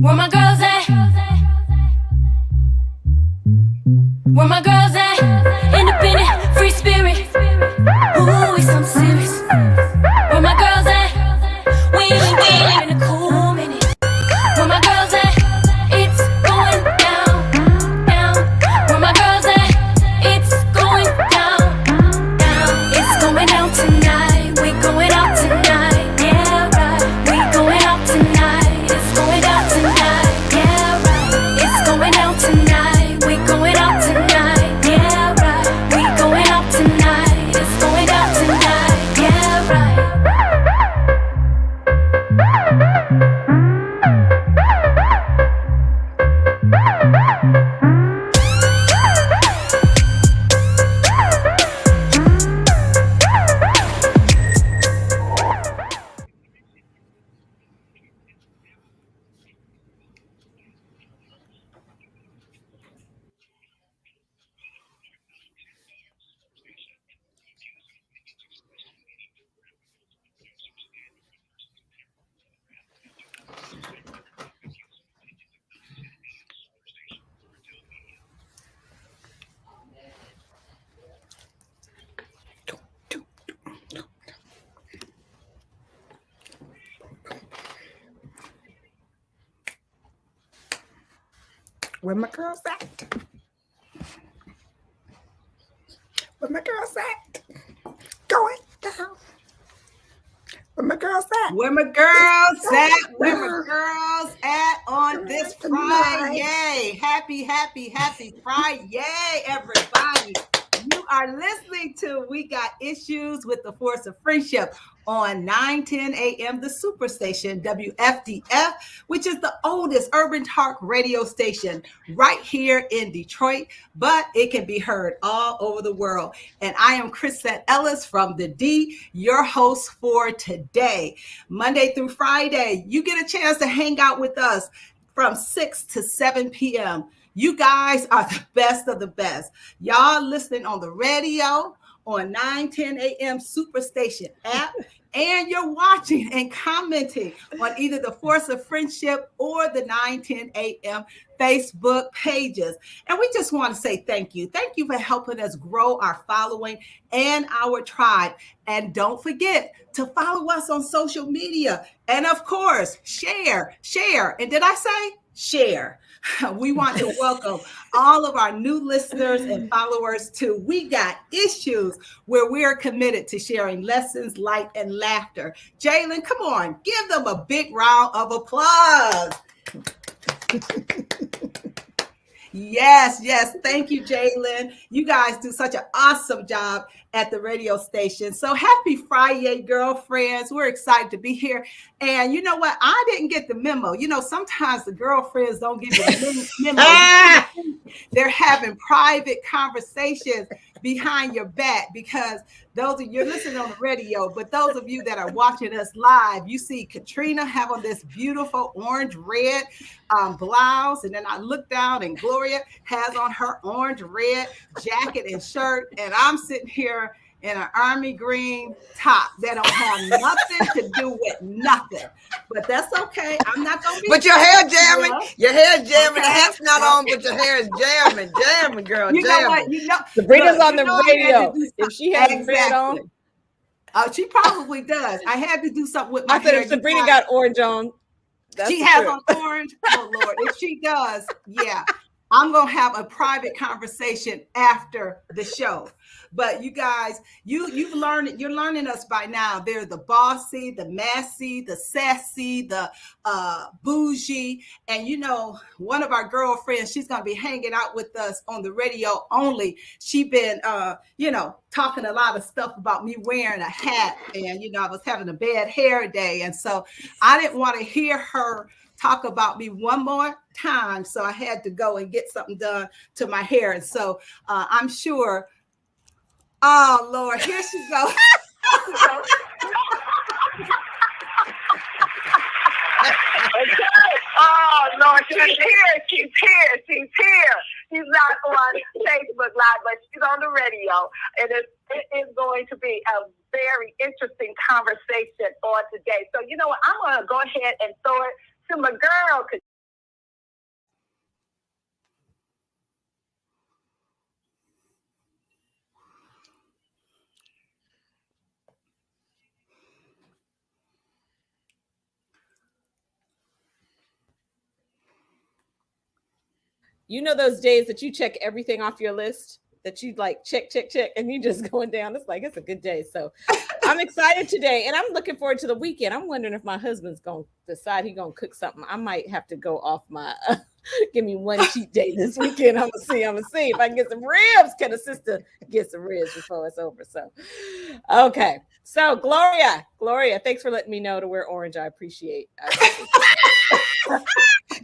Where my girls at? Where my girls at? Independent, free spirit. Ooh, it's something serious. Where my girls at? We ain't been in a cool minute. Where my girls at? It's going down, down. Where my girls at? It's going down, down. It's going down tonight. We going out tonight. Yeah, right. We going out tonight. It's going down tonight. Yeah, right. It's going down tonight. We going out tonight. Yeah, right. We going out tonight. It's going down tonight. Yeah, right. Where my girls at? Where my girls at? Going down. Where my girls at? Where my girls at? Where my girls at on this Friday? Happy Friday, everybody. You are listening to We Got Issues with the Force of Friendship on 9:10 a.m. the Superstation, WFDF, which is the oldest urban talk radio station right here in Detroit, but it can be heard all over the world. And I am Crisette Ellis from the D, your host for today. Monday through Friday, you get a chance to hang out with us from 6 to 7 p.m. You guys are the best of the best. Y'all listening on the radio, on 9:10 a.m. Superstation app, and you're watching and commenting on either the Force of Friendship or the 9:10 a.m. Facebook pages. And we just want to say thank you. Thank you for helping us grow our following and our tribe. And don't forget to follow us on social media. And of course, share. And did I say share? We want to welcome all of our new listeners and followers to We Got Issues, where we are committed to sharing lessons, light, and laughter. Jalen, come on, give them a big round of applause. Yes. Thank you, Jalen. You guys do such an awesome job at the radio station. So happy Friday, girlfriends. We're excited to be here. And you know what? I didn't get the memo. You know, sometimes the girlfriends don't give you the memo. They're having private conversations behind your back because you're listening on the radio, but those of you that are watching us live, you see Caterina have on this beautiful orange red blouse. And then I look down and Gloria has on her orange red jacket and shirt. And I'm sitting here in an army green top that don't have nothing to do with nothing. But that's okay. I'm not going to be. But your hair jamming. Your hair jamming. The hat's not on, but your hair is jamming, girl. You know what? Sabrina's on the radio. If she has red on. She probably does. I had to do something with my hair. I said if Sabrina got orange on. She has on orange. Oh, Lord. If she does, yeah. I'm going to have a private conversation after the show. But you guys, you're learning us by now. They're the bossy, the messy, the sassy, the bougie. And you know, one of our girlfriends, she's going to be hanging out with us on the radio only. She been, talking a lot of stuff about me wearing a hat. And, I was having a bad hair day. And so I didn't want to hear her talk about me one more time. So I had to go and get something done to my hair. And so I'm sure. Oh, Lord, here she goes. Oh, Lord, she's here. She's not on Facebook Live, but she's on the radio. And it is going to be a very interesting conversation on today. So, you know what? I'm going to go ahead and throw it to my girl, You know those days that you check everything off your list, that you like check, and you just going down. It's like, it's a good day. So I'm excited today, and I'm looking forward to the weekend. I'm wondering if my husband's going to decide he's going to cook something. I might have to go off my, give me one cheat day this weekend. I'm going to see if I can get some ribs. Can a sister get some ribs before it's over? So, okay. So Gloria, thanks for letting me know to wear orange. I appreciate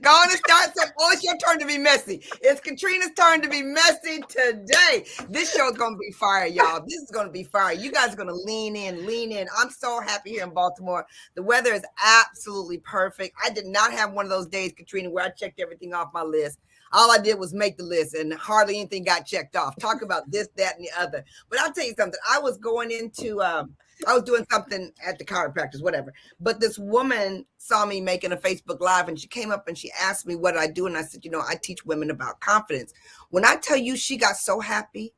Go on and start some. Oh, it's your turn to be messy. It's Catrina's turn to be messy today. This show's going to be fire, y'all. This is going to be fire. You guys are going to lean in. I'm so happy here in Baltimore. The weather is absolutely perfect. I did not have one of those days, Catrina, where I checked everything off my list. All I did was make the list and hardly anything got checked off. Talk about this, that, and the other. But I'll tell you something. I was going into, I was doing something at the chiropractor's, whatever. But this woman saw me making a Facebook Live and she came up and she asked me what I do. And I said, I teach women about confidence. When I tell you she got so happy.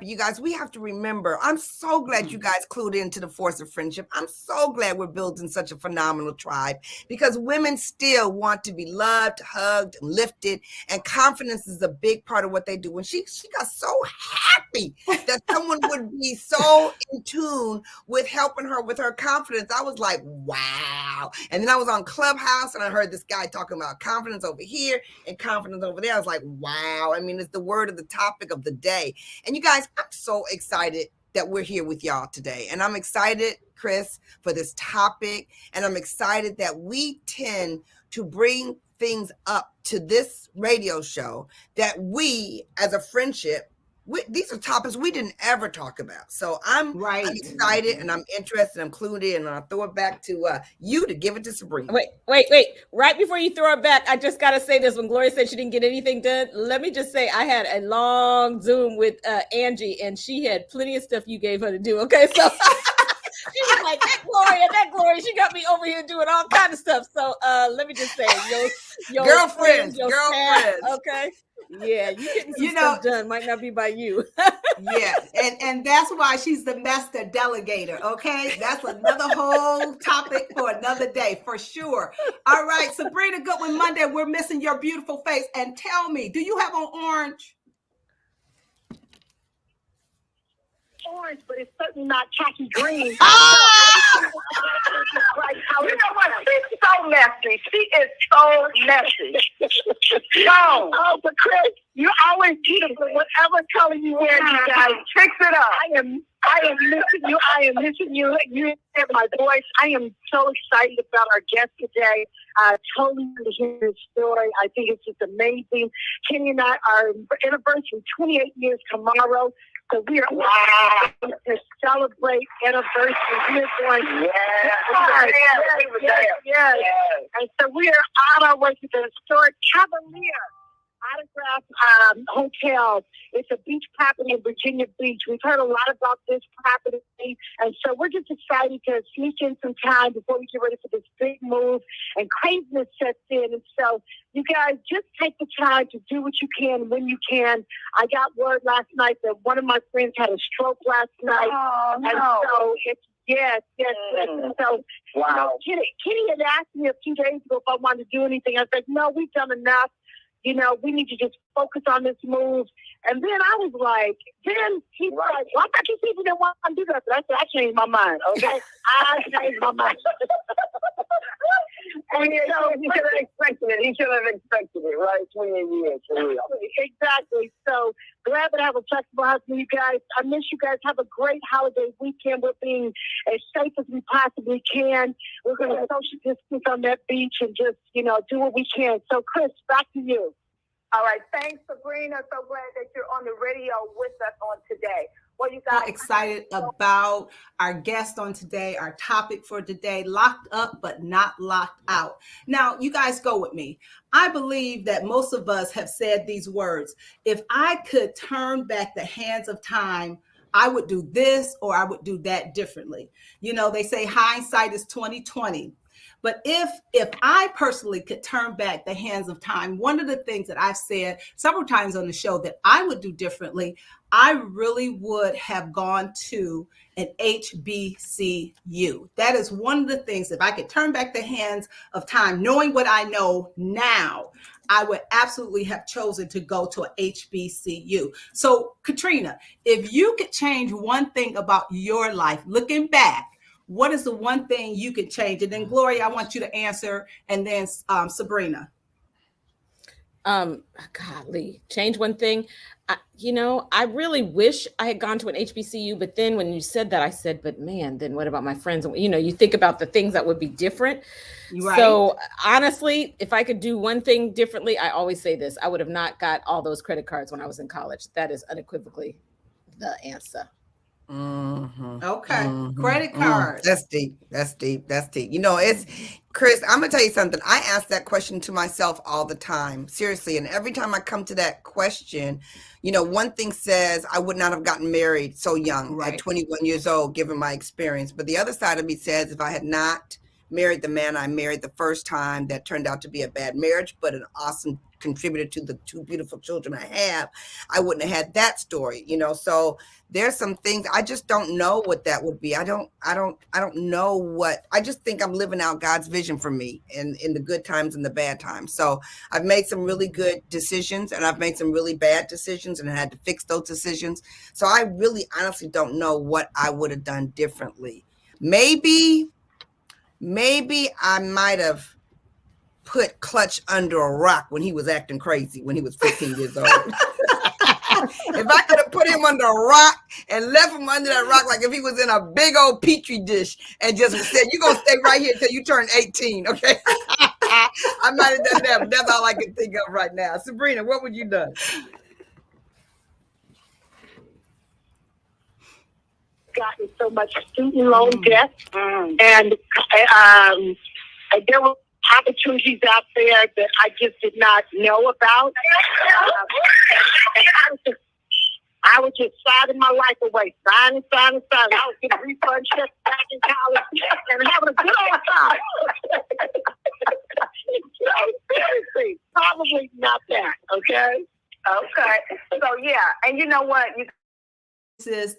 You guys, we have to remember, I'm so glad you guys clued into the force of friendship. I'm so glad we're building such a phenomenal tribe because women still want to be loved, hugged, and lifted. And confidence is a big part of what they do. And she got so happy that someone would be so in tune with helping her with her confidence. I was like, wow. And then I was on Clubhouse and I heard this guy talking about confidence over here and confidence over there. I was like, wow. I mean, it's the word of the topic of the day. And you guys, I'm so excited that we're here with y'all today. And I'm excited, Chris, for this topic. And I'm excited that we tend to bring things up to this radio show that we, as a friendship, these are topics we didn't ever talk about. So I'm excited and I'm interested. I'm clued in, and I'll throw it back to you to give it to Sabrina. Wait. Right before you throw it back, I just got to say this. When Gloria said she didn't get anything done, let me just say I had a long Zoom with Angie, and she had plenty of stuff you gave her to do. Okay, so she was like, that Gloria, she got me over here doing all kinds of stuff. So let me just say, your girlfriends, staff, okay. Yeah, you getting some stuff done might not be by you. Yeah, and that's why she's the master delegator, okay? That's another whole topic for another day, for sure. All right, Sabrina Goodwin Monday, we're missing your beautiful face. And tell me, do you have on orange? Orange, but it's certainly not khaki green. You know what? She's so messy. She is so messy. But Chris, you always beautiful. Whatever color you wear, you guys, fix it up. I am missing you. I am missing you. You hear my voice. I am so excited about our guest today. Totally to hear his story. I think it's just amazing. Kenny and I are anniversary 28 years tomorrow. So we are to celebrate anniversary. We're going, yes. And so we are on our way to the historic Cavalier Autograph Hotel. It's a beach property in Virginia Beach. We've heard a lot about this property, and so we're just excited to sneak in some time before we get ready for this big move, and craziness sets in. And so you guys just take the time to do what you can when you can. I got word last night that one of my friends had a stroke last night. Oh, no. And so it's Yes. So, wow. Kenny had asked me a few days ago if I wanted to do anything. I said, no, we've done enough. We need to just focus on this move. And then I was like, he's like, well, I thought you said you didn't want to do that. But I said, I changed my mind, okay? I changed my mind. And he should have expected it. He should have expected it, right? 28 years. Exactly. So glad that I have a flexible house with you guys. I miss you guys. Have a great holiday weekend. We're being as safe as we possibly can. We're going to social distance on that beach and just, do what we can. So, Chris, back to you. All right. Thanks, Sabrina. So glad that you're on the radio with us on today. Well, you guys, so excited about our guest on today, our topic for today, locked up but not locked out. Now, you guys go with me. I believe that most of us have said these words. If I could turn back the hands of time, I would do this or I would do that differently. They say hindsight is 20/20. But if I personally could turn back the hands of time, one of the things that I've said several times on the show that I would do differently, I really would have gone to an HBCU. That is one of the things, if I could turn back the hands of time, knowing what I know now, I would absolutely have chosen to go to a HBCU. So, Caterina, if you could change one thing about your life, looking back, what is the one thing you could change? And then Gloria, I want you to answer, and then Sabrina. Golly, change one thing. I really wish I had gone to an HBCU, but then when you said that, I said, but man, then what about my friends? You think about the things that would be different. Right. So honestly, if I could do one thing differently, I always say this, I would have not got all those credit cards when I was in college. That is unequivocally the answer. Mm-hmm. Okay. Mm-hmm. Credit cards. That's deep. It's Chris, I'm gonna tell you something. I ask that question to myself all the time, seriously. And every time I come to that question, one thing says I would not have gotten married so young, at 21 years old, given my experience. But the other side of me says if I had not married the man I married the first time, that turned out to be a bad marriage, but an awesome contributor to the two beautiful children I have, I wouldn't have had that story, so there's some things I just don't know what that would be. I don't know what. I just think I'm living out God's vision for me in the good times and the bad times. So I've made some really good decisions and I've made some really bad decisions and I had to fix those decisions. So I really honestly don't know what I would have done differently. Maybe I might have put Clutch under a rock when he was acting crazy when he was 15 years old. If I could have put him under a rock and left him under that rock, like if he was in a big old petri dish and just said, you're going to stay right here until you turn 18, okay? I might have done that, but that's all I can think of right now. Sabrina, what would you do? Gotten so much student loan debt, and there were opportunities out there that I just did not know about. I was just signing my life away, signing. I was getting refund checks back in college and having a good old time. Seriously, probably not that, okay? Okay. So, yeah, and you know what?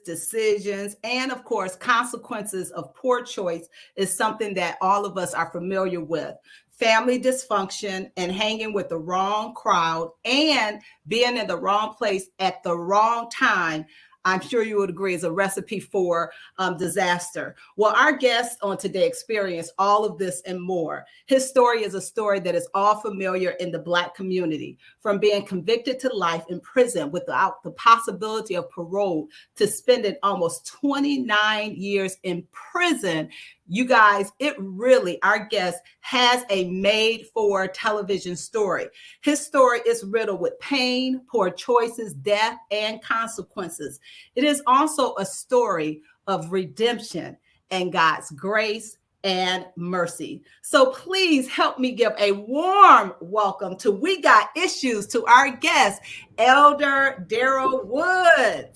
Decisions, and of course, consequences of poor choice is something that all of us are familiar with. Family dysfunction and hanging with the wrong crowd and being in the wrong place at the wrong time, I'm sure you would agree, is a recipe for disaster. Well, our guest on today experienced all of this and more. His story is a story that is all familiar in the Black community, from being convicted to life in prison without the possibility of parole to spending almost 29 years in prison. You guys, it really, our guest has a made-for television story. His story is riddled with pain, poor choices, death, and consequences. It is also a story of redemption and God's grace and mercy. So please help me give a warm welcome to We Got Issues to our guest, Elder Darryl Wood.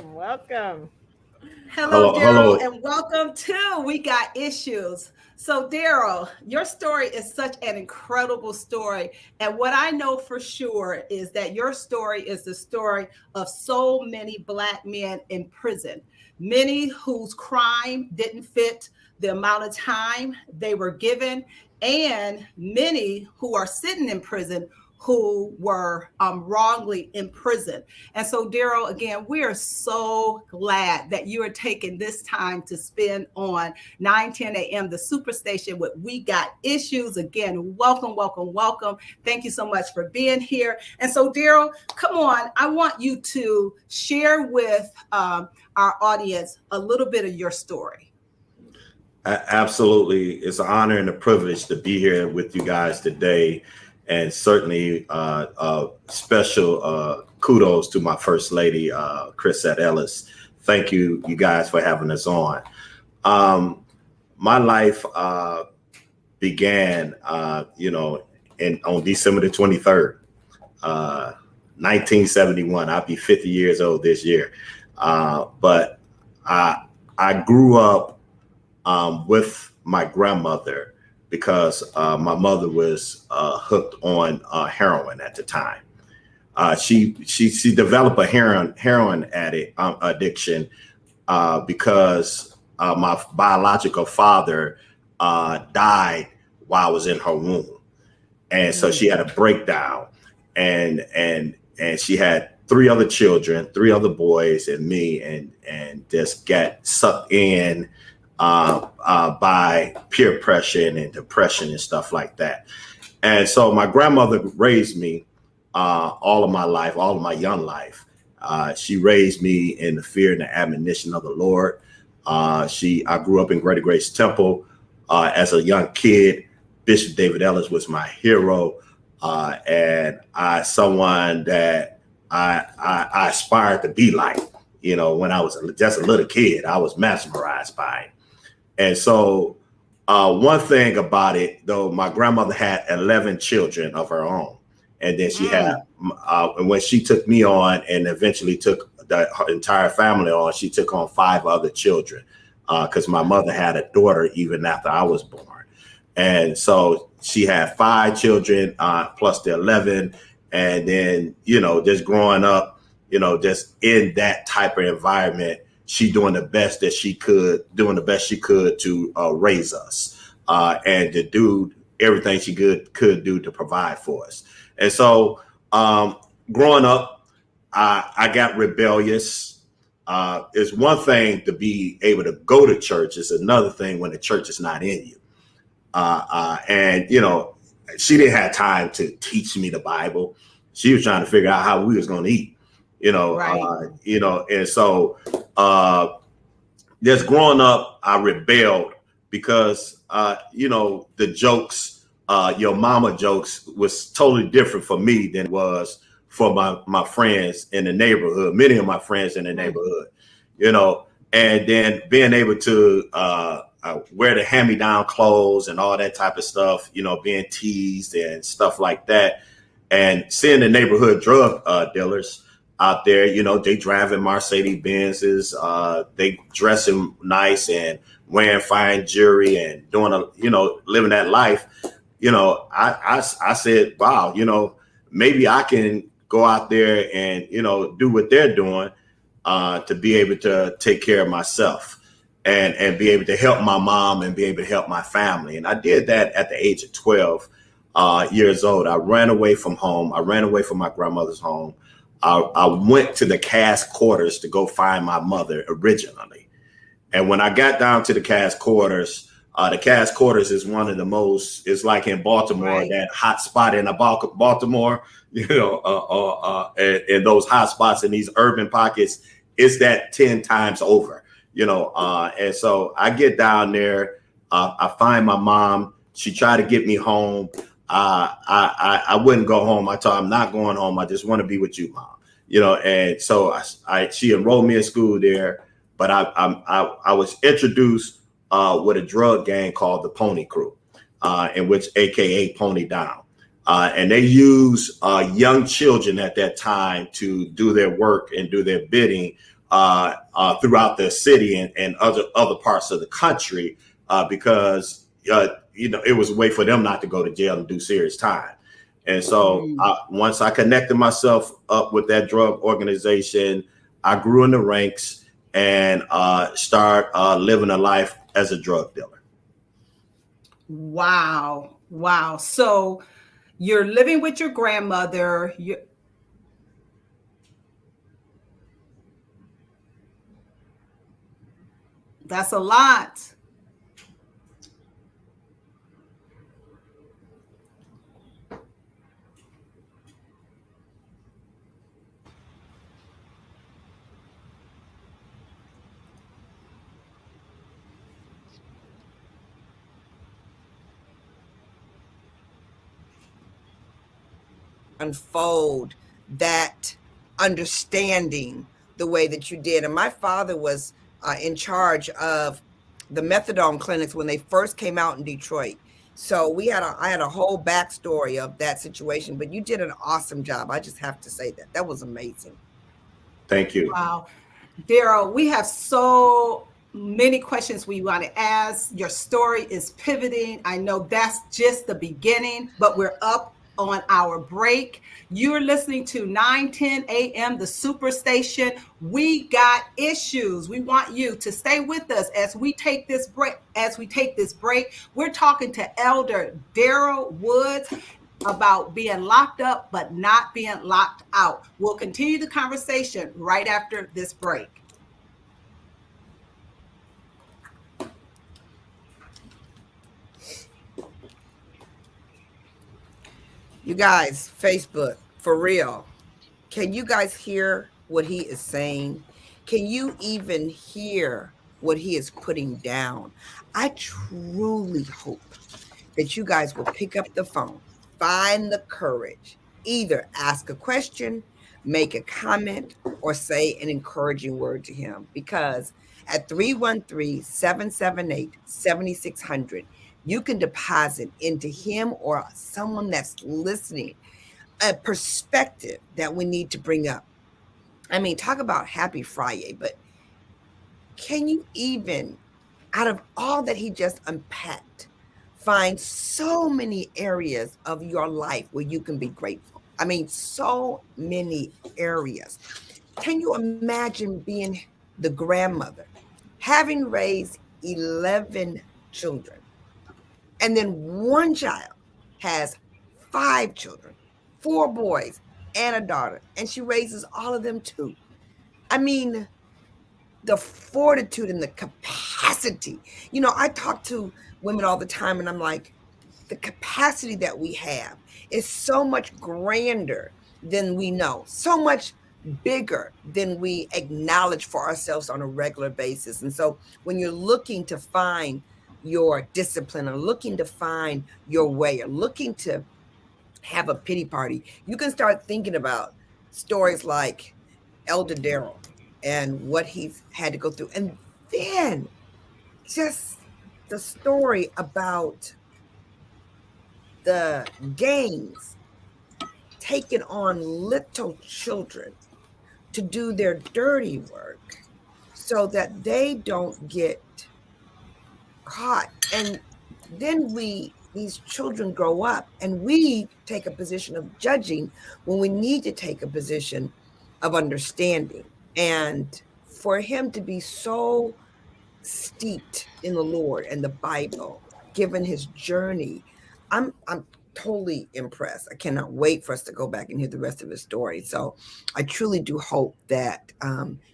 Welcome. Hello, Darryl, and welcome to We Got Issues. So, Darryl, your story is such an incredible story. And what I know for sure is that your story is the story of so many Black men in prison, many whose crime didn't fit the amount of time they were given, and many who are sitting in prison who were wrongly imprisoned. And so, Darryl, again, we are so glad that you are taking this time to spend on 9:10 a.m., the Superstation with We Got Issues. Again, welcome. Thank you so much for being here. And so, Darryl, come on. I want you to share with our audience a little bit of your story. Absolutely. It's an honor and a privilege to be here with you guys today. And certainly special kudos to my First Lady, Crisette Ellis. Thank you guys for having us on. My life began, on December the 23rd, 1971. I'll be 50 years old this year. But I grew up with my grandmother, because my mother was hooked on heroin at the time. She developed a heroin addiction because my biological father died while I was in her womb. And so she had a breakdown, and she had 3 other children, 3 other boys, and me, and just got sucked in by peer pressure and depression and stuff like that. And so my grandmother raised me all of my life, all of my young life. She raised me in the fear and the admonition of the Lord. I grew up in Greater Grace Temple as a young kid. Bishop David Ellis was my hero, and someone that I aspired to be like. You know, when I was just a little kid, I was mesmerized by him. And so one thing about it, though, my grandmother had 11 children of her own. And then she had, when she took me on and eventually took her entire family on, she took on 5 other children because my mother had a daughter even after I was born. And so she had 5 children plus the 11. And then, you know, just growing up, you know, just in that type of environment, she doing the best she could to raise us and to do everything she could do to provide for us. And so growing up, I got rebellious. It's one thing to be able to go to church. It's another thing when the church is not in you. And, you know, she didn't have time to teach me the Bible. She was trying to figure out how we was going to eat, you know, Right. you know, and so just growing up, I rebelled because, you know, the jokes, your mama jokes was totally different for me than it was for my friends in the neighborhood, many of my friends in the neighborhood, you know, and then being able to wear the hand-me-down clothes and all that type of stuff, you know, being teased and stuff like that. And seeing the neighborhood drug dealers out there, you know, they driving Mercedes Benzes, they dressing nice and wearing fine jewelry and doing living that life. You know, I said, wow, you know, maybe I can go out there and, you know, do what they're doing to be able to take care of myself and be able to help my mom and be able to help my family. And I did that at the age of 12 years old. I ran away from home. I ran away from my grandmother's home. I went to the cast quarters to go find my mother originally. And when I got down to the cast quarters is one of the most, it's like in Baltimore, Right. that hot spot in Baltimore, you know, and those hot spots in these urban pockets, it's that 10 times over, you know. And so I get down there, I find my mom. She tried to get me home. I wouldn't go home. I told her I'm not going home. I just want to be with you, Mom. You know, and so she enrolled me in school there, but I was introduced with a drug gang called the Pony Crew, in which AKA Pony Down. And they use young children at that time to do their work and do their bidding throughout the city and other parts of the country because you know, it was a way for them not to go to jail and do serious time. And so once I connected myself up with that drug organization, I grew in the ranks and start living a life as a drug dealer. Wow. Wow. So you're living with your grandmother. That's a lot. Unfold that understanding the way that you did. And my father was in charge of the methadone clinics when they first came out in Detroit. So I had a whole backstory of that situation, but you did an awesome job. I just have to say that was amazing. Thank you. Wow. Darryl, we have so many questions we want to ask. Your story is pivoting. I know that's just the beginning, but we're up on our break. You're listening to 9:10 a.m. the Superstation. We got issues. We want you to stay with us as we take this break. We're talking to Elder Darryl Wood. about being locked up, but not being locked out. We'll continue the conversation right after this break. You guys, Facebook, for real. Can you guys hear what he is saying? Can you even hear what he is putting down? I truly hope that you guys will pick up the phone, find the courage, either ask a question, make a comment, or say an encouraging word to him. Because at 313-778-7600, you can deposit into him or someone that's listening a perspective that we need to bring up. I mean, talk about Happy Friday, but can you even, out of all that he just unpacked, find so many areas of your life where you can be grateful? I mean, so many areas. Can you imagine being the grandmother, having raised 11 children, and then one child has 5 children, 4 boys and a daughter, and she raises all of them too? I mean, the fortitude and the capacity. You know, I talk to women all the time and I'm like, the capacity that we have is so much grander than we know, so much bigger than we acknowledge for ourselves on a regular basis. And so when you're looking to find your discipline or looking to find your way or looking to have a pity party, you can start thinking about stories like Elder Darryl and what he's had to go through. And then just the story about the gangs taking on little children to do their dirty work so that they don't get caught. And then these children grow up and we take a position of judging when we need to take a position of understanding. And for him to be so steeped in the Lord and the Bible, given his journey, I'm totally impressed. I cannot wait for us to go back and hear the rest of his story. So I truly do hope that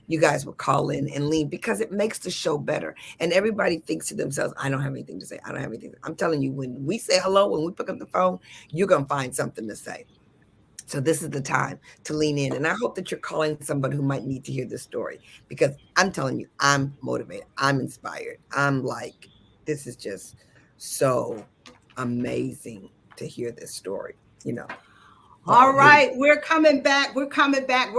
you guys will call in and lean, because it makes the show better. And everybody thinks to themselves, I don't have anything to say. I don't have anything. I'm telling you, when we say hello, when we pick up the phone, you're going to find something to say. So this is the time to lean in. And I hope that you're calling somebody who might need to hear this story, because I'm telling you, I'm motivated. I'm inspired. I'm like, this is just so amazing to hear this story, you know. All right, we're coming back. We're coming back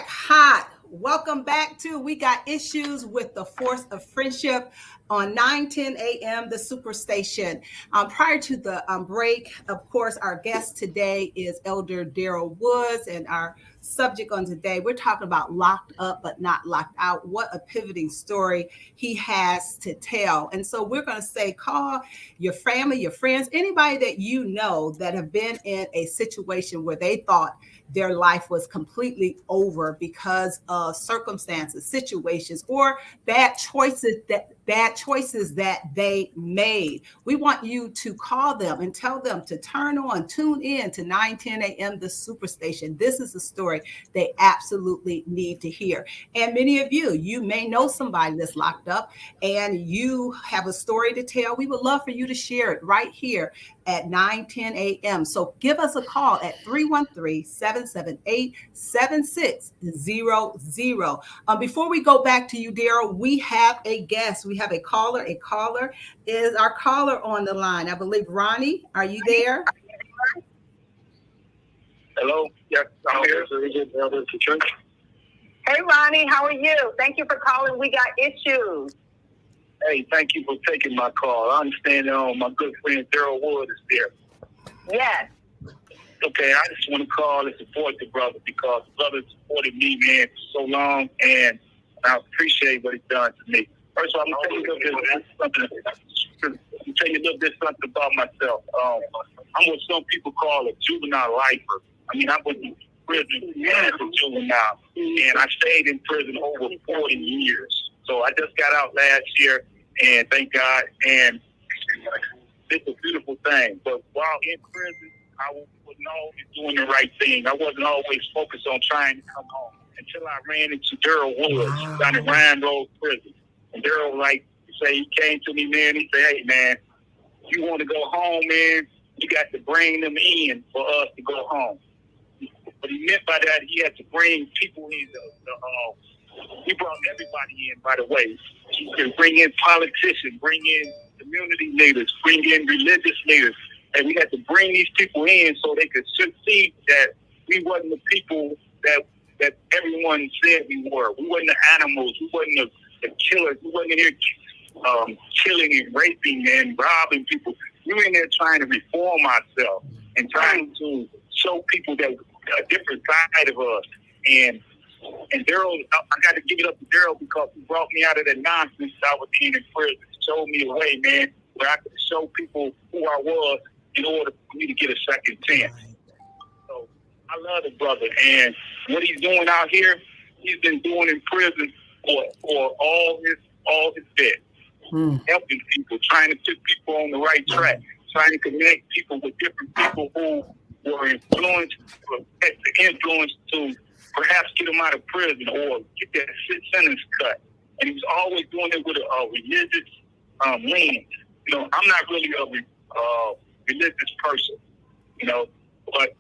hot. Welcome back to We Got Issues with the Force of Friendship on 9:10 a.m. the Superstation. Prior to the break, of course, our guest today is Elder Darryl Wood, and our subject on today, we're talking about locked up but not locked out. What a pivoting story he has to tell. And so we're going to say, call your family, your friends, anybody that you know that have been in a situation where they thought their life was completely over because of circumstances, situations, or bad choices that they made. We want you to call them and tell them to tune in to 9:10 a.m. the Superstation. This is a story they absolutely need to hear. And many of you may know somebody that's locked up and you have a story to tell. We would love for you to share it right here at 9:10 a.m. So give us a call at 313-778-7600. Before we go back to you, Darryl, we have a guest. We have a caller. A caller is our caller on the line. I believe, Ronnie, are you there? Hello. Yes, I'm here. Hey, Ronnie, how are you? Thank you for calling. We Got Issues. Hey, thank you for taking my call. I understand my good friend Darryl Wood is there. Yes. Okay, I just want to call and support the brother, because the brother supported me, man, for so long, and I appreciate what he's done to me. First of all, I'm going to tell you a little bit something about myself. I'm what some people call a juvenile lifer. I mean, I went to prison as a juvenile, and I stayed in prison over 40 years. So I just got out last year, and thank God, and it's a beautiful thing. But while in prison, I wasn't always doing the right thing. I wasn't always focused on trying to come home until I ran into Darryl Wood down at Ryan Road Prison. And Darryl, he came to me, man. He said, "Hey, man, you want to go home, man? You got to bring them in for us to go home." What he meant by that, he had to bring people in. He brought everybody in, by the way. He could bring in politicians, bring in community leaders, bring in religious leaders. And we had to bring these people in so they could see that we wasn't the people that everyone said we were. We wasn't the animals. We wasn't the killers. We wasn't in here killing and raping and robbing people. We were in there trying to reform ourselves and trying to show people that a different side of us. And Darryl, I got to give it up to Darryl because he brought me out of that nonsense I was in prison. Showed me a way, man, where I could show people who I was in order for me to get a second chance. So I love the brother, and what he's doing out here, he's been doing in prison for all his debt, helping people, trying to put people on the right track, trying to connect people with different people who were influenced, to perhaps get them out of prison or get that sentence cut. And he was always doing it with a religious lens. You know, I'm not really a religious person, you know, but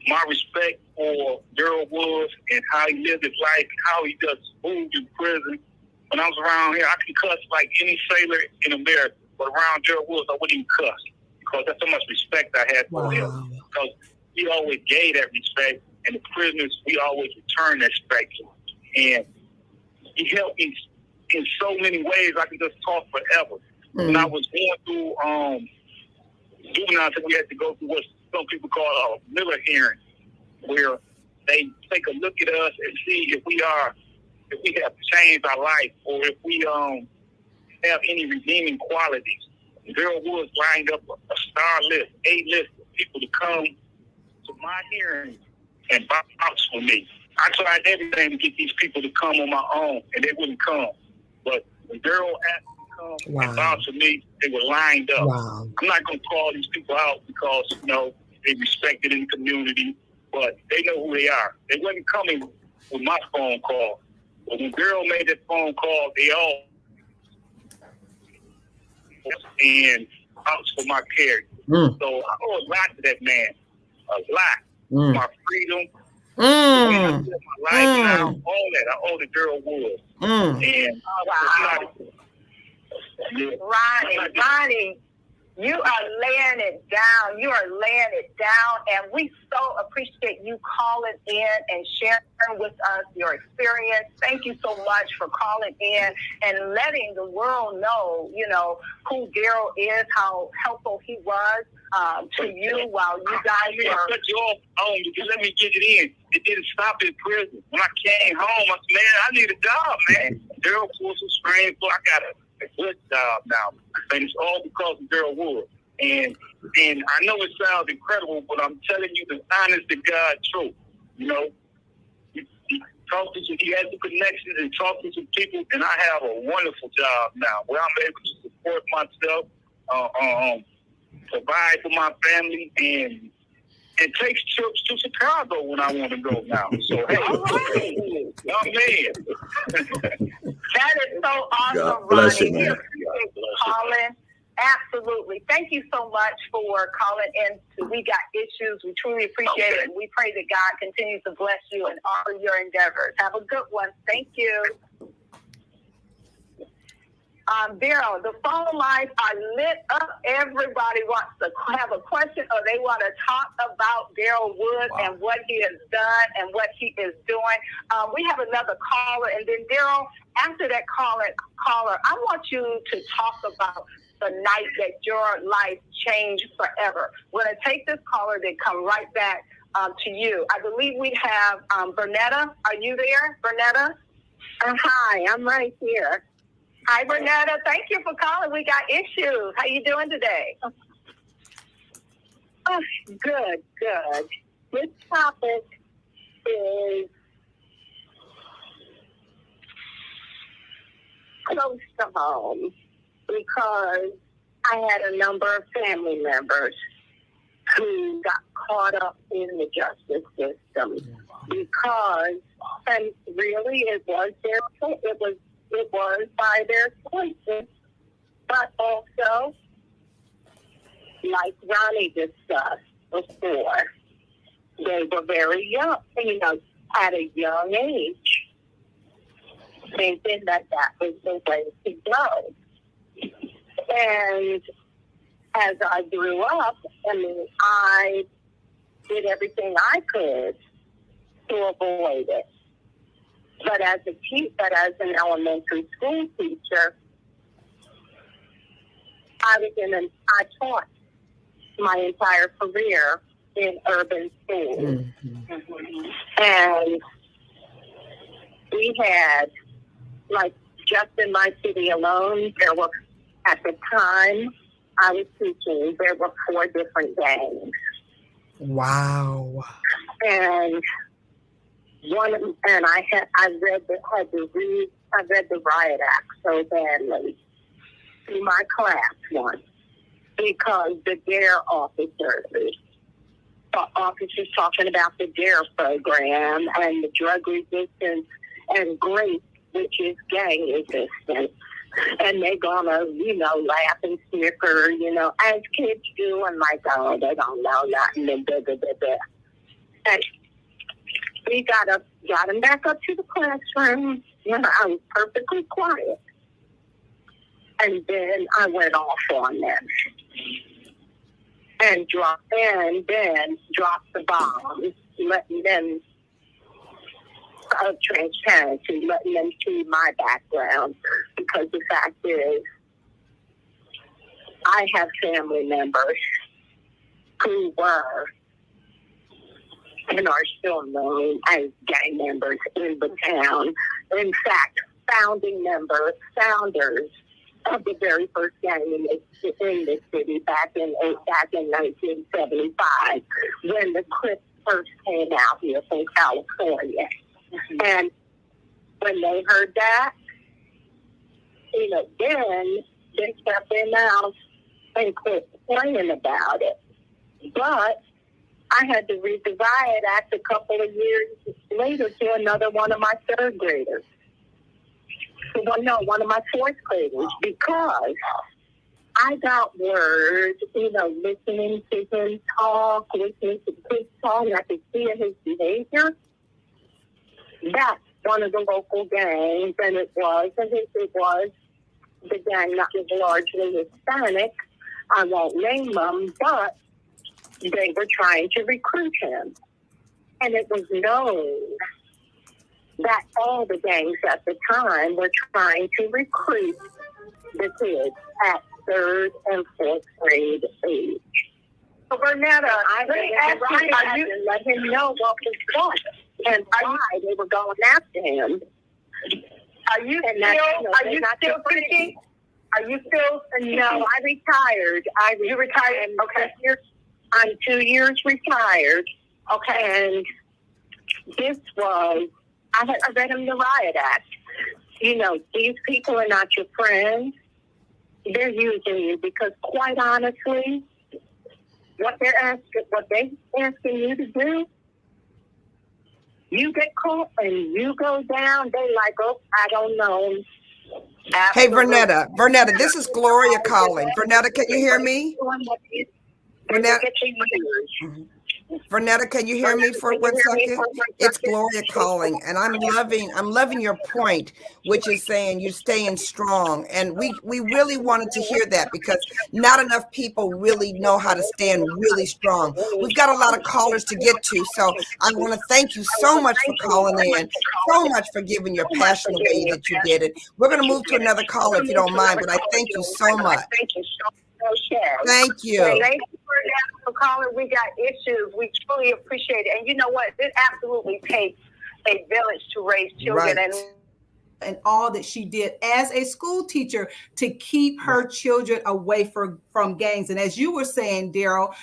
my respect for Darryl Wood and how he lived his life and how he does food in prison. When I was around here, I can cuss like any sailor in America, but around Darryl Wood, I wouldn't even cuss because that's how much respect I had for him. Because he always gave that respect, and the prisoners, we always return that respect. And he helped me in so many ways. I can just talk forever. When I was going through juvenile, we had to go through what some people call a Miller hearing, where they take a look at us and see if we have changed our life or if we have any redeeming qualities. Darryl Wood lined up a star list, A list of people to come to my hearing and vouch for me. I tried everything to get these people to come on my own, and they wouldn't come. But when Darryl asked them to come and vouch for me, they were lined up. I'm not going to call these people out because, you know, they respected in the community, but they know who they are. They wasn't coming with my phone call. But when Darryl made that phone call, they all and vouched for my character. So I owe a lot to that man. A lot. My freedom. My life now, all that. I owe to Darryl Wood. And Ronnie, you are laying it down. You are laying it down, and we so appreciate you calling in and sharing with us your experience. Thank you so much for calling in and letting the world know, you know, who Darryl is, how helpful he was to you while you guys were. Cut you off, because let me get it in. It didn't stop in prison. When I came home, I said, man, I need a job, man. Darryl pulled some strings, so I got a good job now. And it's all because of Darryl Wood. And I know it sounds incredible, but I'm telling you the honest to God truth. You know, he had the connections and talked to some people, and I have a wonderful job now where I'm able to support myself, provide for my family, and take trips to Chicago when I want to go now. So, hey, young man. That is so awesome, God bless Ronnie. you, man. Calling. Absolutely. Thank you so much for calling in to We Got Issues. We truly appreciate it. And we pray that God continues to bless you and all your endeavors. Have a good one. Thank you. Darryl, the phone lines are lit up. Everybody wants to have a question or they want to talk about Darryl Wood and what he has done and what he is doing. We have another caller, and then Darryl, after that caller, I want you to talk about the night that your life changed forever. We're going to take this caller, then come right back to you. I believe we have Bernetta. Are you there, Bernetta? Hi, I'm right here. Hi, Bernetta. Thank you for calling. We Got Issues. How you doing today? Oh, good. This topic is close to home because I had a number of family members who got caught up in the justice system because, and really, it was by their choices, but also, like Ronnie discussed before, they were very young, at a young age, thinking that was the way to go. And as I grew up, I did everything I could to avoid it. But as an elementary school teacher, I taught my entire career in urban schools. And we had, just in my city alone, there were, at the time I was teaching, there were 4 different gangs. Wow. And I read the Riot Act so badly to my class once because the DARE officers talking about the DARE program and the drug resistance and GRACE, which is gang resistance. And they're gonna, laugh and snicker, as kids do, and oh, they don't know nothing, and And we got them back up to the classroom. I was perfectly quiet. And then I went off on them. And dropped the bombs, letting them of transparency, letting them see my background, because the fact is, I have family members who were and are still known as gang members in the town. In fact, founders of the very first gang in the city back in 1975, when the Crips first came out here from California. And when they heard that, then they shut their mouths and quit playing about it. But I had to read the Riot Act a couple of years later to another one of my 3rd graders. One of my 4th graders, because I got word, listening to him talk, listening to his talk, and I could see in his behavior. That's one of the local gangs, and it was the gang that was largely Hispanic. I won't name them, but they were trying to recruit him. And it was known that all the gangs at the time were trying to recruit the kids at 3rd and 4th grade age. So Bernetta, I let him know what was what and why they were going after him. Are you still preaching? Are you still? No, I retired. You retired? Okay. I'm 2 years retired. Okay. And this was, I read him the Riot Act. These people are not your friends. They're using you because, quite honestly, what they asking you to do, you get caught and you go down. They like, oh, I don't know. Hey, Vernetta, this is Gloria calling. Vernetta, can you hear me? Vernetta, can you hear me for 1 second? It's Gloria calling, and I'm loving your point, which is saying you're staying strong. And we really wanted to hear that because not enough people really know how to stand really strong. We've got a lot of callers to get to, so I want to thank you so much for calling in, so much for giving your passion the way that you did it. We're going to move to another caller if you don't mind, but I thank you so much. Thank you so much. Thank you. Thank you for calling. We got issues. We truly appreciate it. And you know what? It absolutely takes a village to raise children. Right. And all that she did as a school teacher to keep her children away from gangs. And as you were saying, Darryl,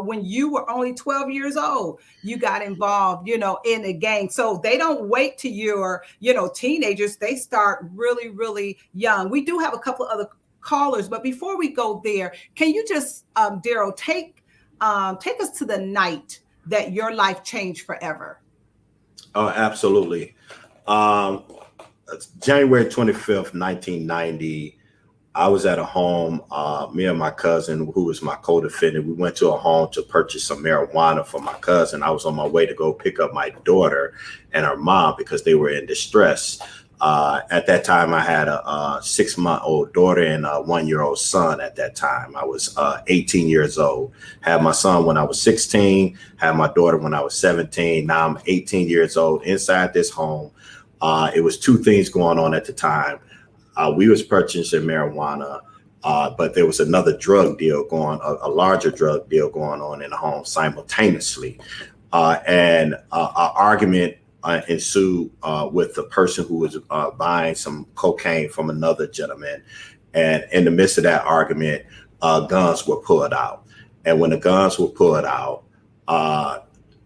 when you were only 12 years old, you got involved, in a gang. So they don't wait till you're, teenagers. They start really, really young. We do have a couple of other callers, but before we go there, can you just, Darryl, take take us to the night that your life changed forever. Oh, absolutely. January 25th, 1990, I was at a home, me and my cousin, who was my co-defendant, we went to a home to purchase some marijuana for my cousin. I was on my way to go pick up my daughter and her mom because they were in distress. At that time, I had a 6-month-old daughter and a 1-year-old son at that time. I was 18 years old. Had my son when I was 16, had my daughter when I was 17. Now I'm 18 years old inside this home. It was two things going on at the time. We was purchasing marijuana, but there was another drug deal a larger drug deal going on in the home simultaneously. And an argument ensued with the person who was buying some cocaine from another gentleman. And in the midst of that argument, guns were pulled out. And when the guns were pulled out,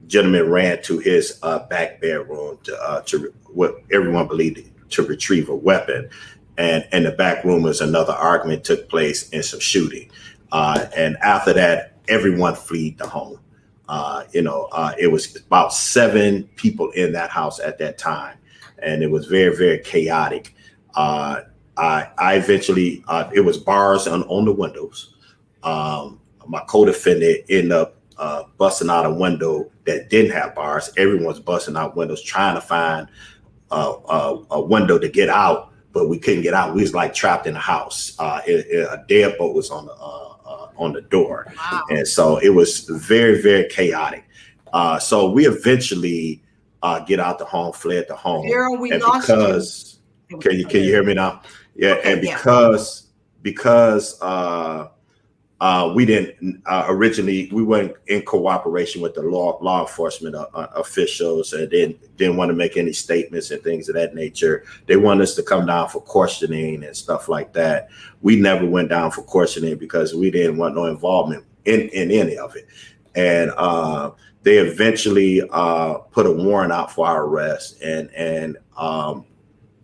gentleman ran to his back bedroom to what everyone believed to retrieve a weapon. And in the back room was another argument took place and some shooting. And after that, everyone fled the home. It was about 7 people in that house at that time. And it was very, very chaotic. I eventually, it was bars on the windows. My co-defendant ended up busting out a window that didn't have bars. Everyone's busting out windows, trying to find a window to get out, but we couldn't get out. We was like trapped in a house. A deadbolt was on the door. Wow. And so it was very, very chaotic. So we eventually get out the home, fled the home. Darryl, we lost you. Can you hear me now? Yeah, okay, and because we didn't originally, we weren't in cooperation with the law enforcement officials, and didn't want to make any statements and things of that nature. They wanted us to come down for questioning and stuff like that. We never went down for questioning because we didn't want no involvement in any of it. And they eventually put a warrant out for our arrest and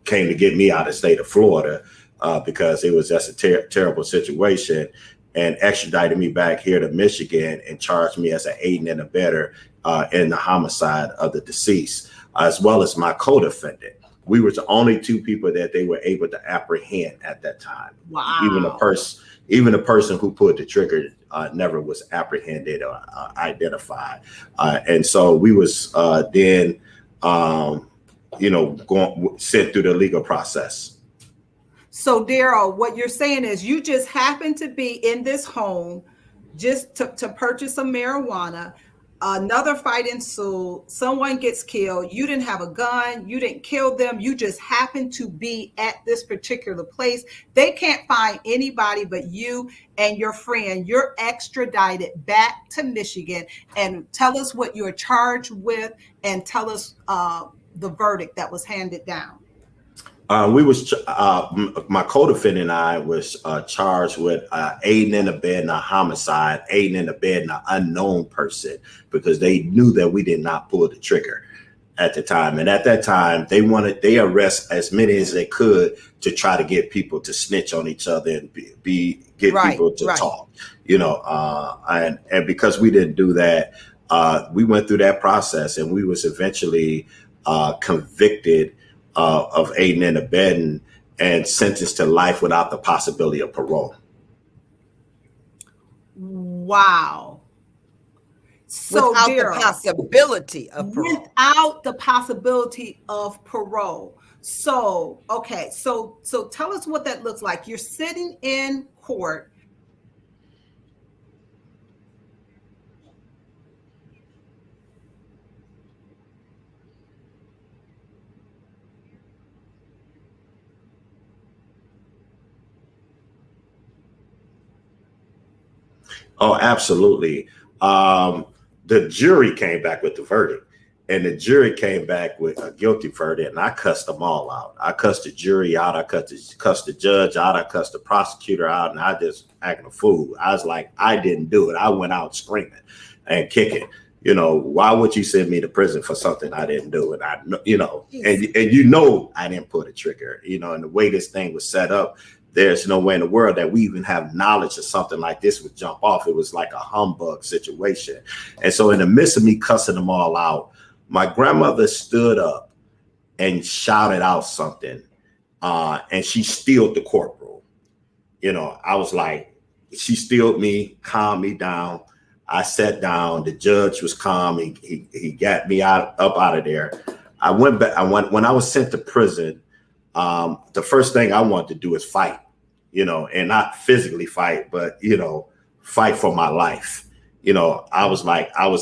came to get me out of the state of Florida because it was just a terrible situation, and extradited me back here to Michigan and charged me as an aiding and abettor in the homicide of the deceased, as well as my co-defendant. We were the only 2 people that they were able to apprehend at that time. Wow. Even the person who pulled the trigger never was apprehended or identified. And so we was then, sent through the legal process. So Darryl, what you're saying is you just happened to be in this home just to purchase some marijuana. Another fight ensued. Someone gets killed. You didn't have a gun. You didn't kill them. You just happened to be at this particular place. They can't find anybody but you and your friend. You're extradited back to Michigan. And tell us what you're charged with, and tell us the verdict that was handed down. My co-defendant and I was charged with aiding and abetting a homicide, aiding and abetting an unknown person, because they knew that we did not pull the trigger at the time. And at that time, they arrest as many as they could to try to get people to snitch on each other and get people to talk, and because we didn't do that, we went through that process, and we was eventually convicted of aiding and abetting and sentenced to life without the possibility of parole. Wow. So without Darryl, the possibility of parole. Without the possibility of parole. So, okay. So tell us what that looks like. You're sitting in court. Oh, absolutely. The jury came back with the verdict, and the jury came back with a guilty verdict, and I cussed them all out. I cussed the jury out. I cussed the judge out. I cussed the prosecutor out, and I just acting a fool. I was like, I didn't do it. I went out screaming and kicking. Why would you send me to prison for something I didn't do? And I didn't pull the trigger, and the way this thing was set up, there's no way in the world that we even have knowledge of something like this would jump off. It was like a humbug situation. And so in the midst of me cussing them all out, my grandmother stood up and shouted out something, and she stilled the courtroom. You know, I was like, she stilled me, calmed me down. I sat down. The judge was calm. He got me up out of there. I went back. When I was sent to prison. The first thing I wanted to do is fight, you know, and not physically fight, but, you know, fight for my life. You know, I was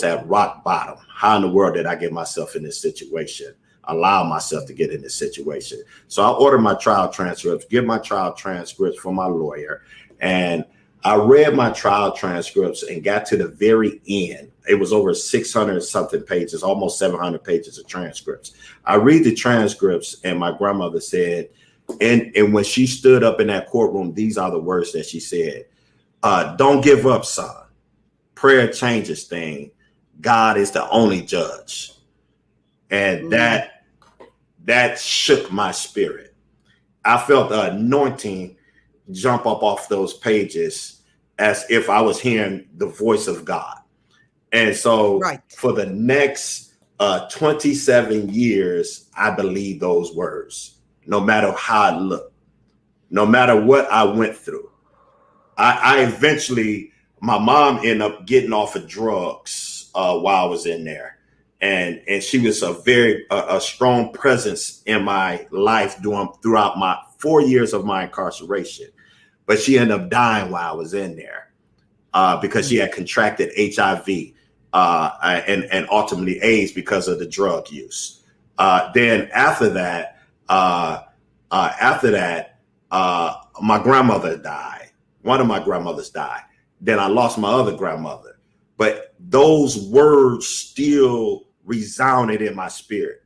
at rock bottom. How in the world did I get myself in this situation? Allow myself to get in this situation. So I ordered my trial transcripts, get my trial transcripts from my lawyer. And I read my trial transcripts and got to the very end. It was over 600 something pages, almost 700 pages of transcripts. I read the transcripts, and my grandmother said, and when she stood up in that courtroom, these are the words that she said. Don't give up, son. Prayer changes things. God is the only judge. And that shook my spirit. I felt the anointing jump up off those pages as if I was hearing the voice of God. And so for the next 27 years, I believed those words, no matter how I looked, no matter what I went through. I eventually, my mom ended up getting off of drugs while I was in there. And she was a strong presence in my life throughout my 4 years of my incarceration. But she ended up dying while I was in there because she had contracted HIV and ultimately AIDS because of the drug use. Then after that, my grandmother died. One of my grandmothers died. Then I lost my other grandmother. But those words still resounded in my spirit.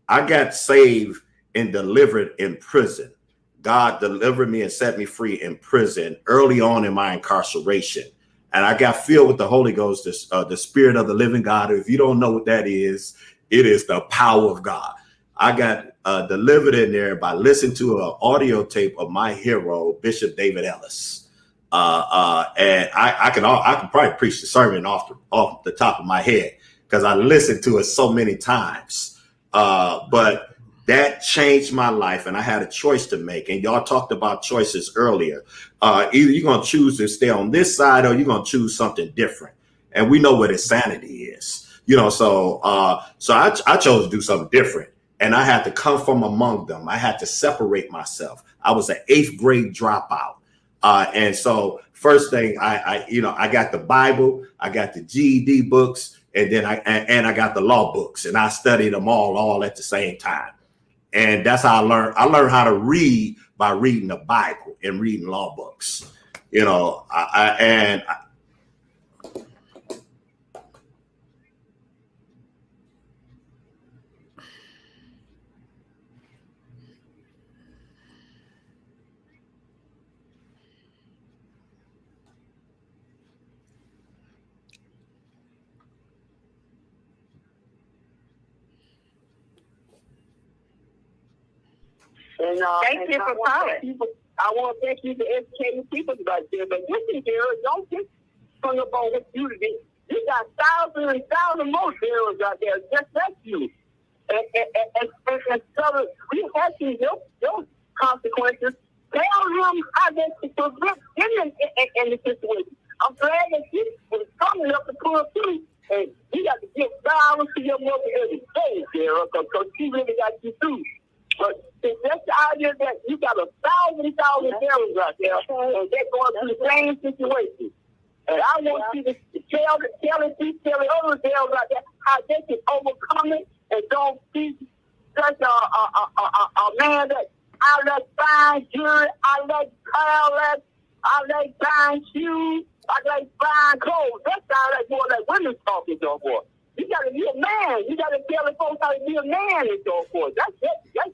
I got saved and delivered in prison. God delivered me and set me free in prison early on in my incarceration. And I got filled with the Holy Ghost, the Spirit of the living God. If you don't know what that is, it is the power of God. I got delivered in there by listening to an audio tape of my hero, Bishop David Ellis. And I can probably preach the sermon off the top of my head because I listened to it so many times. But that changed my life, and I had a choice to make. And y'all talked about choices earlier. Either you're going to choose to stay on this side or you're going to choose something different. And we know what insanity is, you know. So I chose to do something different, and I had to come from among them. I had to separate myself. I was an 8th grade dropout. And so first thing I got the Bible, I got the GED books, and then I got the law books, and I studied them all at the same time. And that's how I learned. I learned how to read by reading the Bible and reading law books, you know. And thank you for calling. I want to thank you for educating people about this. But listen, Darryl, don't get hung up on what you did. You got thousands and thousands more Darryls out there just like you. And so we have to those consequences. Tell him how they prevent him in the situation. I'm glad that you was coming up to pull through. And you got to give flowers to your mother every day, Darryl, because she really got you through. But it's just the idea that you got 1,000 Darryls out there, and they're going through the same situation. And I want you to tell the other Darryls out there how they can overcome it and don't be such a man that I like buying jewelry, I like car, I like buying shoes, I like buying clothes. That sounds like more like women talking, so forth. You got to be a man. You got to tell the folks how to be a man and so forth. That's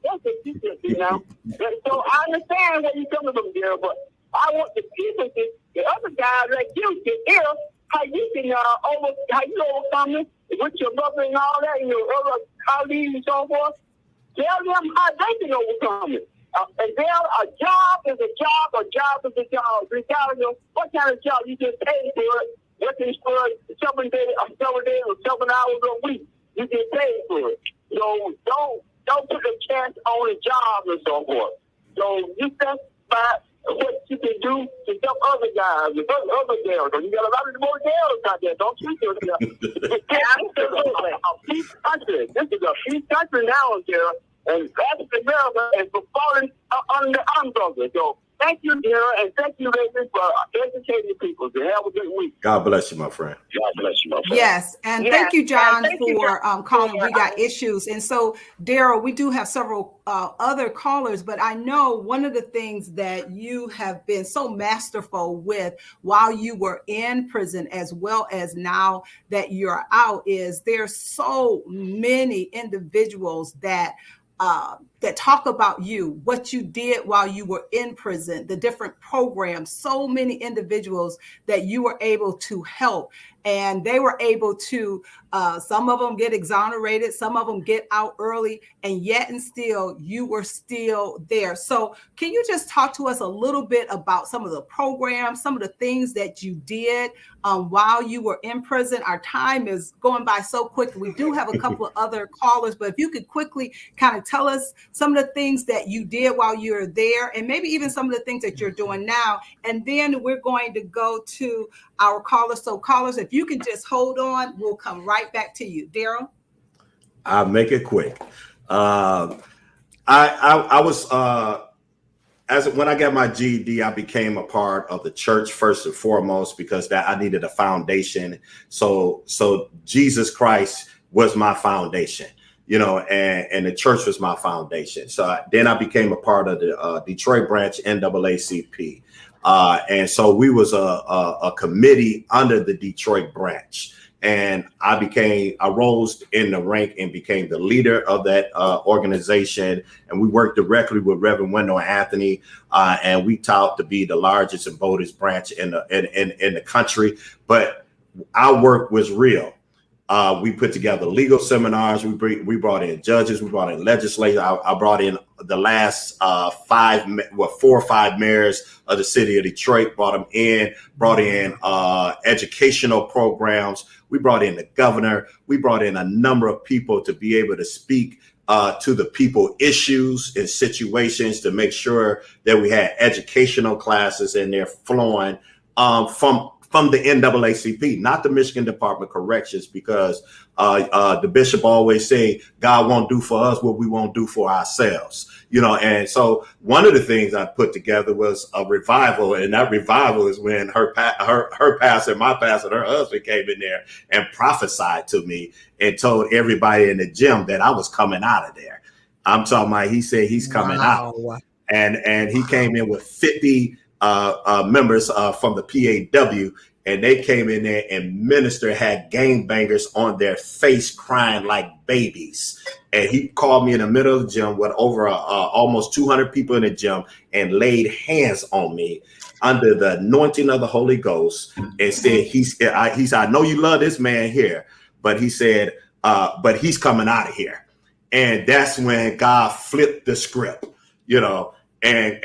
what you said, you know. And so I understand where you're coming from, Darryl, but I want the people, the other guys like you, to hear how you can overcome it with your mother and all that, and your other colleagues and so forth. Tell them how they can overcome it. And then a job is a job, a job is a job. Regardless of what kind of job you get paid for it, working for 7 days or 7 hours a week, you get paid for it. So don't take a chance on a job and so forth. So you think about what you can do to help other guys, and other girls. You got a lot of more girls out there. Don't treat yourself. Absolutely. A peace country. This is a peace country now, Sarah. And African America is falling under the umbrella. So thank you, Sarah, and thank you, ladies, for educating people. So have a good week. God bless you, my friend. God bless you, my friend. Yes, and thank you, John, for calling. We got issues, and so Darryl, we do have several other callers, but I know one of the things that you have been so masterful with while you were in prison, as well as now that you're out, is there's so many individuals that talk about you, what you did while you were in prison, the different programs, so many individuals that you were able to help. And they were able to, some of them get exonerated, some of them get out early, and yet and still, you were still there. So can you just talk to us a little bit about some of the programs, some of the things that you did while you were in prison? Our time is going by so quick. We do have a couple of other callers, but if you could quickly kind of tell us some of the things that you did while you were there, and maybe even some of the things that you're doing now. And then we're going to go to our callers. So callers, if you can just hold on, we'll come right back to you. Darryl? I'll make it quick. I was, when I got my GED, I became a part of the church first and foremost, because that I needed a foundation. So Jesus Christ was my foundation, you know, and the church was my foundation. So then I became a part of the Detroit branch NAACP. And so we was a committee under the Detroit branch. And I rose in the rank and became the leader of that organization. And we worked directly with Reverend Wendell Anthony. And we taught to be the largest and boldest branch in the country. But our work was real. We put together legal seminars. We brought in judges. We brought in legislators. I brought in the last 4 or 5 mayors of the city of Detroit. Brought in educational programs. We brought in the governor. We brought in a number of people to be able to speak to the people issues and situations, to make sure that we had educational classes in there flowing from the NAACP, not the Michigan Department of Corrections, because the bishop always say, God won't do for us what we won't do for ourselves, you know. And so one of the things I put together was a revival, and that revival is when her pastor, my pastor, her husband came in there and prophesied to me and told everybody in the gym that I was coming out of there. I'm talking about, he said he's coming out, and he came in with 50 members from the PAW, and they came in there, and minister had gangbangers on their face crying like babies. And he called me in the middle of the gym with over almost 200 people in the gym and laid hands on me under the anointing of the Holy Ghost and said, he said, I know you love this man here, but he said, but he's coming out of here. And that's when God flipped the script, you know. And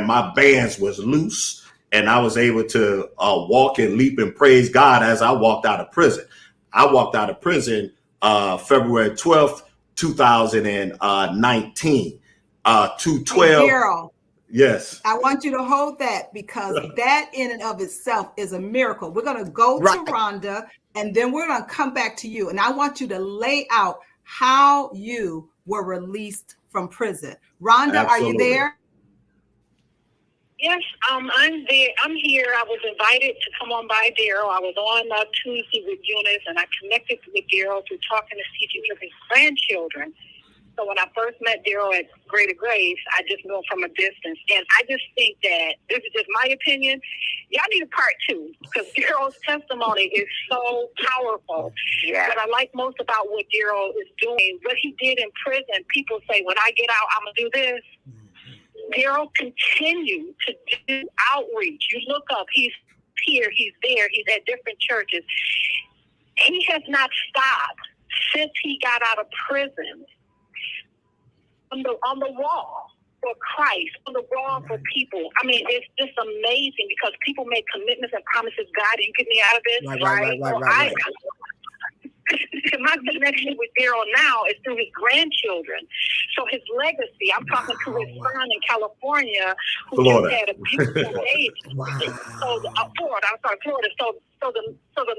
my bands was loose, and I was able to walk and leap and praise God as I walked out of prison. I walked out of prison February 12th, 2019. 2/12. Darryl, yes. I want you to hold that, because that in and of itself is a miracle. We're going to go to Rhonda, and then we're going to come back to you. And I want you to lay out how you were released from prison. Rhonda, Absolutely. Are you there? Yes, I'm there. I'm here. I was invited to come on by Darryl. I was on Tuesday with Eunice, and I connected with Darryl through talking to teaching with his grandchildren. So when I first met Darryl at Greater Grace, I just knew him from a distance. And I just think that, this is just my opinion, y'all need a part 2, because Darryl's testimony is so powerful. Yeah. What I like most about what Darryl is doing, what he did in prison, people say, when I get out, I'm going to do this. Darryl continued to do outreach. You look up, he's here, he's there, he's at different churches. He has not stopped since he got out of prison. on the wall for Christ, on the wall for people. I mean, it's just amazing because people make commitments and promises. God, you get me out of this, right? My connection with Darryl now is through his grandchildren. So his legacy, I'm talking to his son in California who just had a beautiful baby. Florida. So the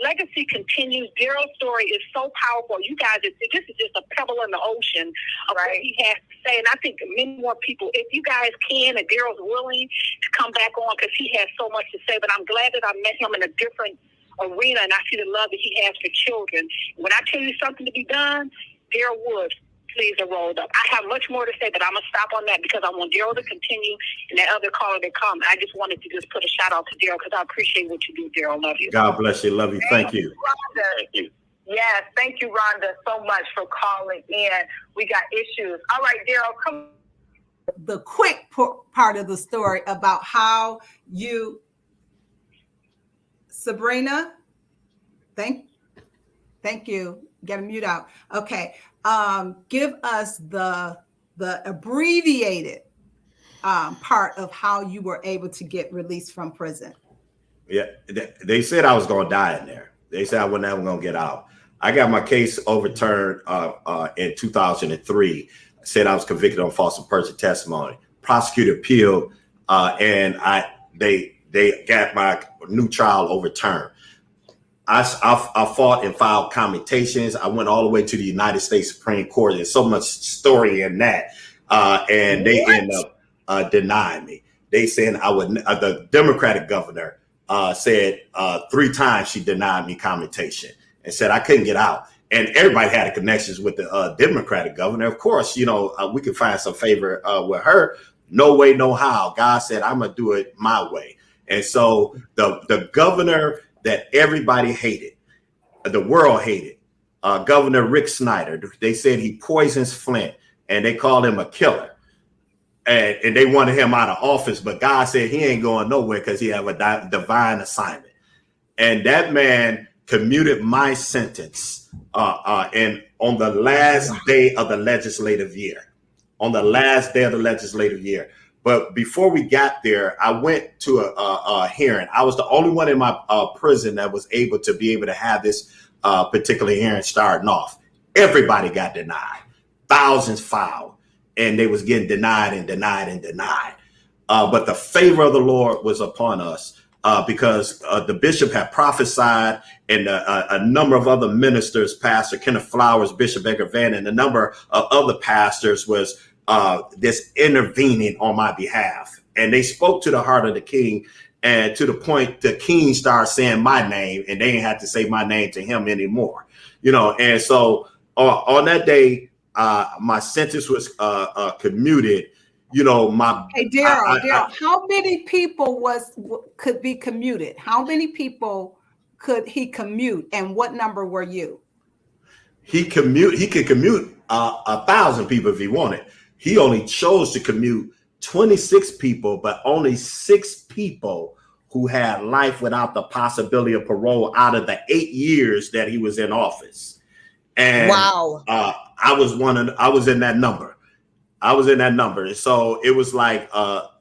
legacy continues. Darryl's story is so powerful. You guys, this is just a pebble in the ocean of what he has to say. And I think many more people, if you guys can, and Darryl's willing to come back on because he has so much to say. But I'm glad that I met him in a different arena, and I see the love that he has for children. When I tell you something to be done, Darryl Wood, please are rolled up. I have much more to say, but I'm going to stop on that because I want Darryl to continue and that other caller to come. I just wanted to just put a shout out to Darryl because I appreciate what you do, Darryl. Love you. God bless you. Love you. Thank you. Rhonda. Thank you. Yes, thank you, Rhonda, so much for calling in. We got issues. All right, Darryl, come. The quick part of the story about how you, Sabrina, thank you. Get a mute out. Okay. Give us the abbreviated part of how you were able to get released from prison. Yeah, they said I was going to die in there. They said I wasn't ever going to get out. I got my case overturned in 2003. Said I was convicted on false and perjured testimony. Prosecutor appealed, and they got my new trial overturned. I fought and filed commutations. I went all the way to the United States Supreme Court. There's so much story in that. And they end up denying me. They said I would. The Democratic governor said 3 times she denied me commutation and said I couldn't get out. And everybody had connections with the Democratic governor. Of course, you know, we could find some favor with her. No way, no how. God said, I'm going to do it my way. And so the governor that everybody hated, the world hated, Governor Rick Synder, they said he poisons Flint and they called him a killer. And they wanted him out of office, but God said he ain't going nowhere because he have a divine assignment. And that man commuted my sentence and on the last day of the legislative year. On the last day of the legislative year. But before we got there, I went to a hearing. I was the only one in my prison that was able to have this particular hearing starting off. Everybody got denied. Thousands filed, and they was getting denied and denied and denied. But the favor of the Lord was upon us because the bishop had prophesied, and a number of other ministers, Pastor Kenneth Flowers, Bishop Edgar Van, and a number of other pastors was this intervening on my behalf. And they spoke to the heart of the king, and to the point the king started saying my name, and they didn't have to say my name to him anymore, you know. And so on that day, my sentence was commuted. You know, Hey, Darryl, how many people could be commuted? How many people could he commute, and what number were you? He could commute 1,000 people if he wanted. He only chose to commute 26 people, but only 6 people who had life without the possibility of parole out of the 8 years that he was in office. And wow, I was in that number. I was in that number. And so it was like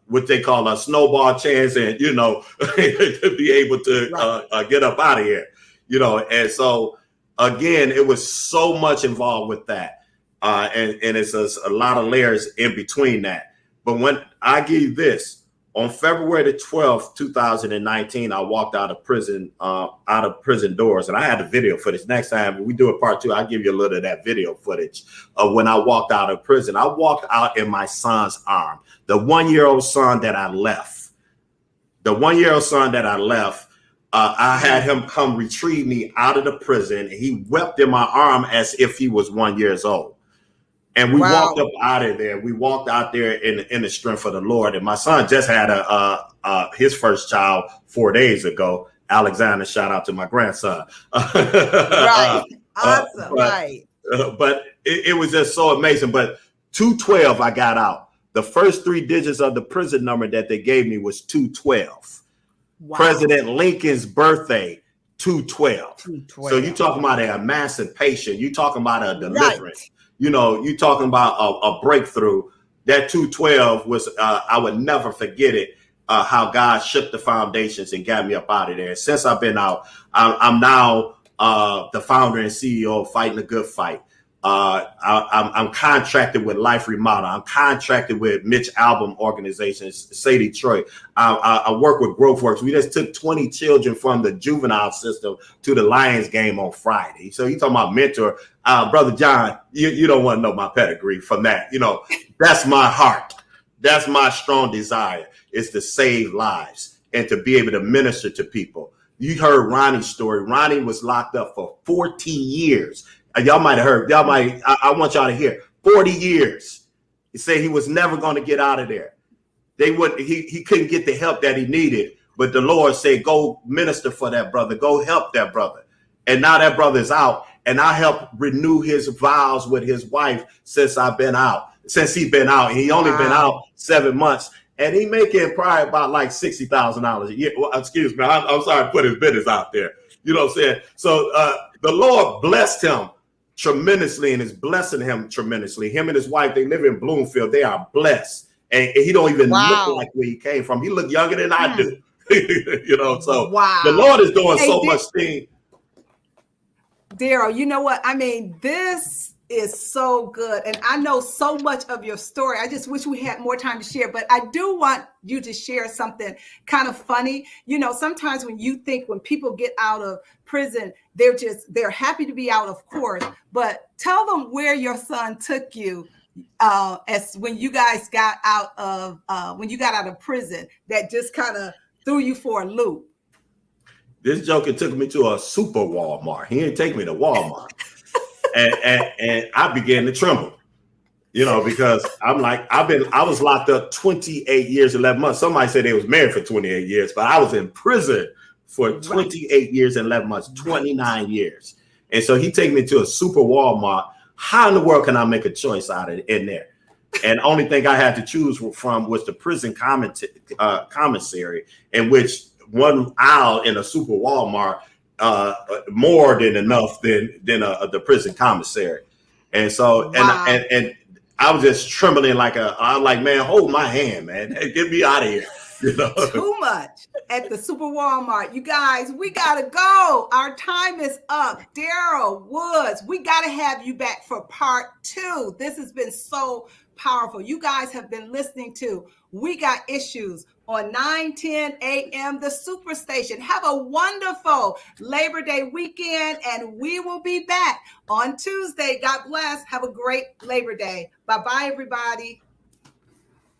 what they call a snowball chance, and you know, to be able to get up out of here, you know. And so again, it was so much involved with that. And it's a lot of layers in between that. But when I give you this, on February the 12th, 2019, I walked out of prison doors, and I had the video footage. Next time we do a part 2, I'll give you a little of that video footage of when I walked out of prison. I walked out in my son's arm, the 1-year-old son that I left. I had him come retrieve me out of the prison, and he wept in my arm as if he was 1 year old. And we walked up out of there. We walked out there in the strength of the Lord. And my son just had his first child 4 days ago. Alexander, shout out to my grandson. Right. Awesome. But it was just so amazing. But 212, I got out. The first 3 digits of the prison number that they gave me was 212. Wow. President Lincoln's birthday, 212. So you talking about an emancipation. You talking about a deliverance. Right. you know, you talking about a breakthrough. That 212 was, I would never forget it, how God shook the foundations and got me up out of there. Since I've been out, I'm now the founder and CEO of Fighting a Good Fight. I'm contracted with Life Remodel. I'm contracted with Mitch Album Organizations, Say Detroit. I work with GrowthWorks. We just took 20 children from the juvenile system to the Lions game on Friday. So you talking about mentor, Brother John, you don't want to know my pedigree from that. You know, that's my heart. That's my strong desire, is to save lives and to be able to minister to people. You heard Ronnie's story. Ronnie was locked up for 40 years. Y'all might have heard. I want y'all to hear. 40 years. He said he was never going to get out of there. He couldn't get the help that he needed. But the Lord said, go minister for that brother. Go help that brother. And now that brother's out. And I helped renew his vows with his wife since he's been out. And he only been out 7 months. And he making probably about like $60,000 a year. Well, excuse me. I'm sorry to put his business out there. You know what I'm saying? So the Lord blessed him tremendously and is blessing him tremendously. Him and his wife, they live in Bloomfield. They are blessed. And he don't even look like where he came from. He look younger than I do. You know, so the Lord is doing so much thing. Darryl, you know what? I mean, this is so good. And I know so much of your story. I just wish we had more time to share, but I do want you to share something kind of funny. You know, sometimes when people get out of prison, they're happy to be out, of course, but tell them where your son took you as when you guys got out of prison, that just kind of threw you for a loop. This joker took me to a super Walmart. He didn't take me to Walmart. and I began to tremble, you know, because I'm like, I was locked up 28 years, 11 months. Somebody said they was married for 28 years, but I was in prison for 28 years and 11 months, 29 years. And so he take me to a super Walmart. How in the world can I make a choice out of in there? And the only thing I had to choose from was the prison commissary, in which one aisle in a super Walmart more than enough than the prison commissary. And so and I was just trembling I was like, man, hold my hand, man. Get me out of here. You know? Too much at the super Walmart. You guys, we gotta go. Our time is up. Darryl Woods, we gotta have you back for part 2. This has been so powerful. You guys have been listening to We Got Issues on 9:10 a.m. the Superstation. Have a wonderful Labor Day weekend, and we will be back on Tuesday. God bless. Have a great Labor Day. Bye-bye, everybody.